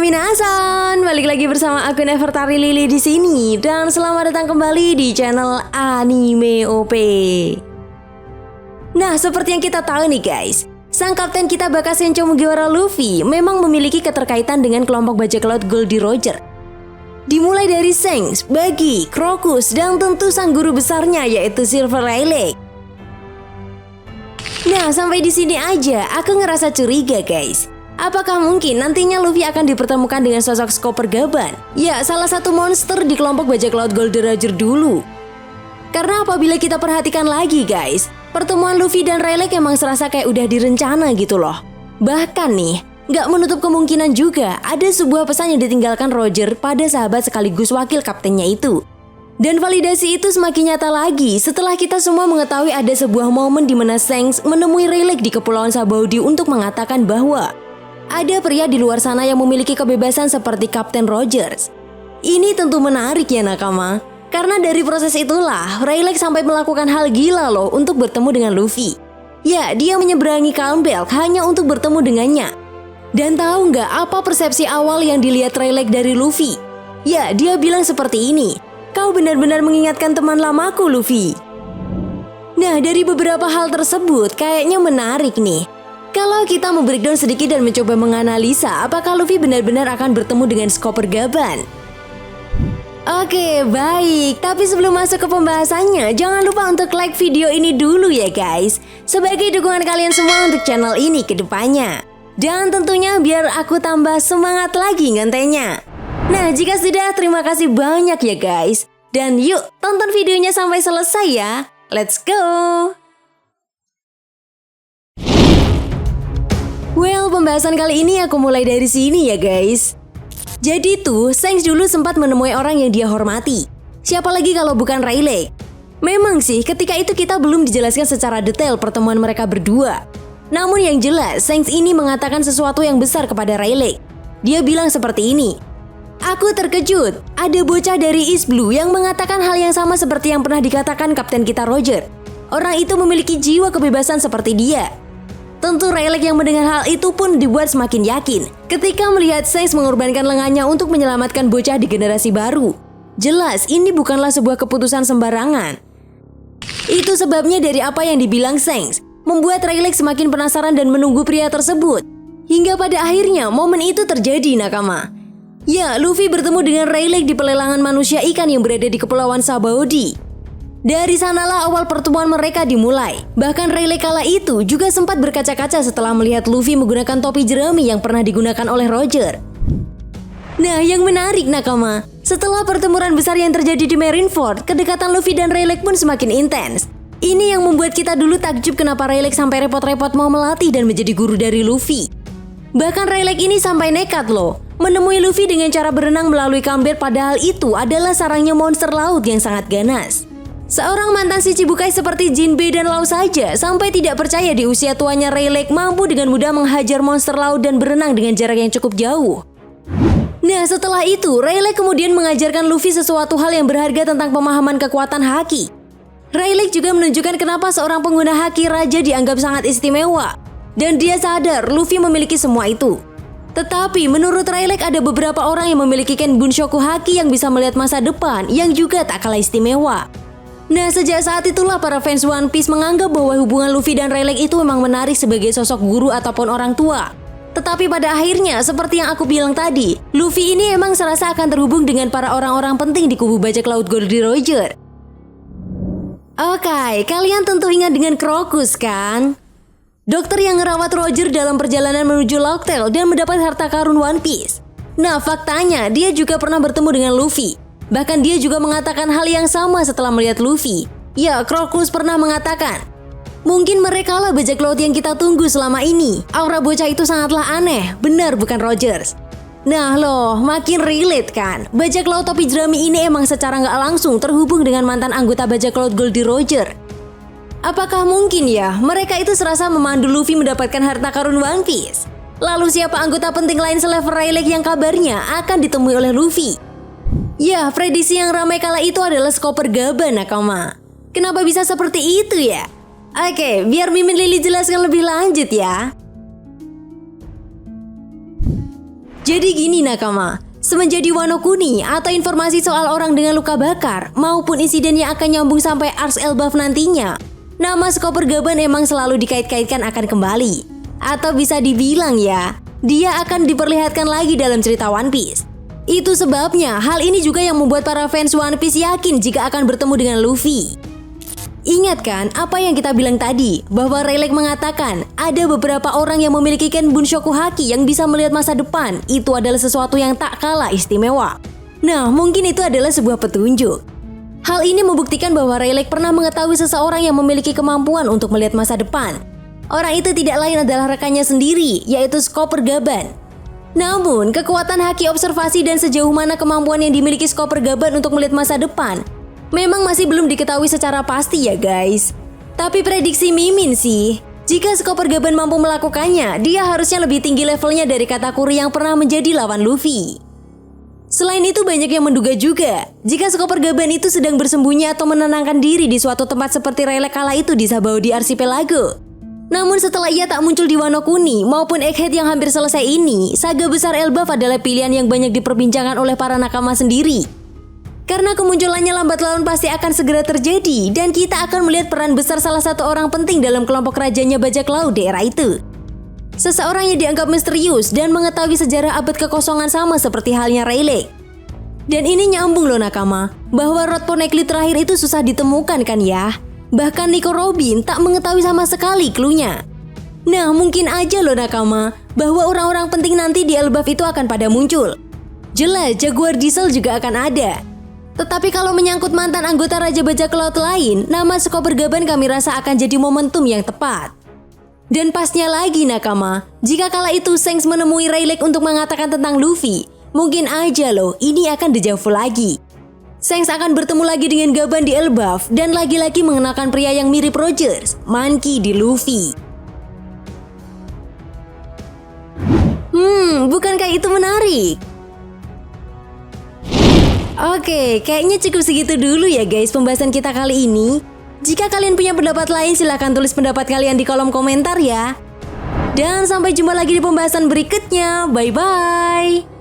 minasan, balik lagi bersama aku Nefertari Lily di sini dan selamat datang kembali di channel Anime OP. Nah, seperti yang kita tahu nih guys, sang kapten kita Bakasencho Mugiwara Luffy memang memiliki keterkaitan dengan kelompok bajak laut Goldie Roger. Dimulai dari Shanks, Buggy, Crocus, dan tentu sang guru besarnya yaitu Silver Rayleigh. Nah, sampai di sini aja aku ngerasa curiga guys. Apakah mungkin nantinya Luffy akan dipertemukan dengan sosok Chopper Gaban? Ya, salah satu monster di kelompok bajak laut Goldie Roger dulu. Karena apabila kita perhatikan lagi guys, pertemuan Luffy dan Rayleigh emang serasa kayak udah direncana gitu loh. Bahkan nih, gak menutup kemungkinan juga ada sebuah pesan yang ditinggalkan Roger pada sahabat sekaligus wakil kaptennya itu. Dan validasi itu semakin nyata lagi setelah kita semua mengetahui ada sebuah momen di mana Shanks menemui Rayleigh di Kepulauan Sabaody untuk mengatakan bahwa ada pria di luar sana yang memiliki kebebasan seperti Kapten Rogers. Ini tentu menarik ya nakama, karena dari proses itulah Rayleigh sampai melakukan hal gila loh untuk bertemu dengan Luffy. Ya, dia menyeberangi Calm Belt hanya untuk bertemu dengannya. Dan tahu nggak apa persepsi awal yang dilihat Rayleigh dari Luffy? Ya, dia bilang seperti ini, "Kau benar-benar mengingatkan teman lamaku, Luffy." Nah, dari beberapa hal tersebut kayaknya menarik nih. Kalau kita mau breakdown sedikit dan mencoba menganalisa apakah Luffy benar-benar akan bertemu dengan Chopper Gaban. Oke, baik. Tapi sebelum masuk ke pembahasannya, jangan lupa untuk like video ini dulu ya guys, sebagai dukungan kalian semua untuk channel ini ke depannya. Dan tentunya biar aku tambah semangat lagi ngantenya. Nah, jika sudah, terima kasih banyak ya guys. Dan yuk, tonton videonya sampai selesai ya. Let's go! Well, pembahasan kali ini aku mulai dari sini ya guys. Jadi tuh, Shanks dulu sempat menemui orang yang dia hormati. Siapa lagi kalau bukan Rayleigh? Memang sih, ketika itu kita belum dijelaskan secara detail pertemuan mereka berdua. Namun yang jelas, Shanks ini mengatakan sesuatu yang besar kepada Rayleigh. Dia bilang seperti ini, "Aku terkejut, ada bocah dari East Blue yang mengatakan hal yang sama seperti yang pernah dikatakan kapten kita Roger. Orang itu memiliki jiwa kebebasan seperti dia." Tentu Rayleigh yang mendengar hal itu pun dibuat semakin yakin ketika melihat Shanks mengorbankan lengannya untuk menyelamatkan bocah di generasi baru. Jelas ini bukanlah sebuah keputusan sembarangan. Itu sebabnya dari apa yang dibilang Shanks, membuat Rayleigh semakin penasaran dan menunggu pria tersebut. Hingga pada akhirnya momen itu terjadi nakama. Ya, Luffy bertemu dengan Rayleigh di pelelangan manusia ikan yang berada di Kepulauan Sabaody. Dari sanalah awal pertemuan mereka dimulai. Bahkan Rayleigh kala itu juga sempat berkaca-kaca setelah melihat Luffy menggunakan topi jerami yang pernah digunakan oleh Roger. Nah, yang menarik nakama, setelah pertempuran besar yang terjadi di Marineford, kedekatan Luffy dan Rayleigh pun semakin intens. Ini yang membuat kita dulu takjub kenapa Rayleigh sampai repot-repot mau melatih dan menjadi guru dari Luffy. Bahkan Rayleigh ini sampai nekat loh, menemui Luffy dengan cara berenang melalui Calm Belt, padahal itu adalah sarangnya monster laut yang sangat ganas. Seorang mantan si Cibukai seperti Jinbei dan Law saja sampai tidak percaya di usia tuanya Rayleigh mampu dengan mudah menghajar monster laut dan berenang dengan jarak yang cukup jauh. Nah, setelah itu Rayleigh kemudian mengajarkan Luffy sesuatu hal yang berharga tentang pemahaman kekuatan haki. Rayleigh juga menunjukkan kenapa seorang pengguna haki raja dianggap sangat istimewa. Dan dia sadar Luffy memiliki semua itu. Tetapi menurut Rayleigh ada beberapa orang yang memiliki Ken Bunshoku haki yang bisa melihat masa depan yang juga tak kalah istimewa. Nah, sejak saat itulah para fans One Piece menganggap bahwa hubungan Luffy dan Rayleigh itu memang menarik sebagai sosok guru ataupun orang tua. Tetapi pada akhirnya, seperti yang aku bilang tadi, Luffy ini emang serasa akan terhubung dengan para orang-orang penting di kubu bajak laut Goldie Roger. Oke, kalian tentu ingat dengan Crocus kan? Dokter yang ngerawat Roger dalam perjalanan menuju Locktail dan mendapat harta karun One Piece. Nah, faktanya dia juga pernah bertemu dengan Luffy. Bahkan dia juga mengatakan hal yang sama setelah melihat Luffy. Ya, Crocus pernah mengatakan, "Mungkin mereka lah bajak laut yang kita tunggu selama ini. Aura bocah itu sangatlah aneh, benar bukan Rogers?" Nah loh, makin relate kan? Bajak laut topi jerami ini emang secara nggak langsung terhubung dengan mantan anggota bajak laut Goldie Roger. Apakah mungkin ya, mereka itu serasa memandu Luffy mendapatkan harta karun One Piece? Lalu siapa anggota penting lain selevel Rayleigh yang kabarnya akan ditemui oleh Luffy? Ya, prediksi yang ramai kala itu adalah Chopper Gaban nakama. Kenapa bisa seperti itu ya? Oke, biar Mimin Lily jelaskan lebih lanjut ya. Jadi gini nakama, semenjak di Wano Kuni atau informasi soal orang dengan luka bakar maupun insiden yang akan nyambung sampai Ars Elbaf nantinya, nama Chopper Gaban emang selalu dikait-kaitkan akan kembali. Atau bisa dibilang ya, dia akan diperlihatkan lagi dalam cerita One Piece. Itu sebabnya hal ini juga yang membuat para fans One Piece yakin jika akan bertemu dengan Luffy. Ingat kan apa yang kita bilang tadi, bahwa Rayleigh mengatakan ada beberapa orang yang memiliki Ken Bunshoku Haki yang bisa melihat masa depan. Itu adalah sesuatu yang tak kalah istimewa. Nah, mungkin itu adalah sebuah petunjuk. Hal ini membuktikan bahwa Rayleigh pernah mengetahui seseorang yang memiliki kemampuan untuk melihat masa depan. Orang itu tidak lain adalah rekannya sendiri, yaitu Chopper Gaban. Namun, kekuatan haki observasi dan sejauh mana kemampuan yang dimiliki Chopper Gaban untuk melihat masa depan memang masih belum diketahui secara pasti ya guys. Tapi prediksi Mimin sih, jika Chopper Gaban mampu melakukannya, dia harusnya lebih tinggi levelnya dari Katakuri yang pernah menjadi lawan Luffy. Selain itu banyak yang menduga juga, jika Chopper Gaban itu sedang bersembunyi atau menenangkan diri di suatu tempat seperti Rayleigh kala itu di Sabaody Archipelago. Namun setelah ia tak muncul di Wano Kuni maupun Egghead yang hampir selesai ini, saga besar Elbaf adalah pilihan yang banyak diperbincangkan oleh para nakama sendiri. Karena kemunculannya lambat laun pasti akan segera terjadi dan kita akan melihat peran besar salah satu orang penting dalam kelompok rajanya bajak laut di era itu. Seseorang yang dianggap misterius dan mengetahui sejarah abad kekosongan sama seperti halnya Rayleigh. Dan ini nyambung loh nakama, bahwa Rod Poneglyph terakhir itu susah ditemukan kan ya. Bahkan Nico Robin tak mengetahui sama sekali cluenya. Nah mungkin aja loh nakama, bahwa orang-orang penting nanti di Elbaf itu akan pada muncul. Jelas Jaguar Diesel juga akan ada. Tetapi kalau menyangkut mantan anggota Raja Bajak Laut lain, nama Chopper Gaban kami rasa akan jadi momentum yang tepat. Dan pasnya lagi nakama, jika kala itu Shanks menemui Rayleigh untuk mengatakan tentang Luffy, mungkin aja loh ini akan dejavu lagi. Shanks akan bertemu lagi dengan Gaban di Elbaf dan lagi-lagi mengenalkan pria yang mirip Rogers, Monkey di Luffy. Bukankah itu menarik? Oke, kayaknya cukup segitu dulu ya guys pembahasan kita kali ini. Jika kalian punya pendapat lain silahkan tulis pendapat kalian di kolom komentar ya. Dan sampai jumpa lagi di pembahasan berikutnya. Bye-bye.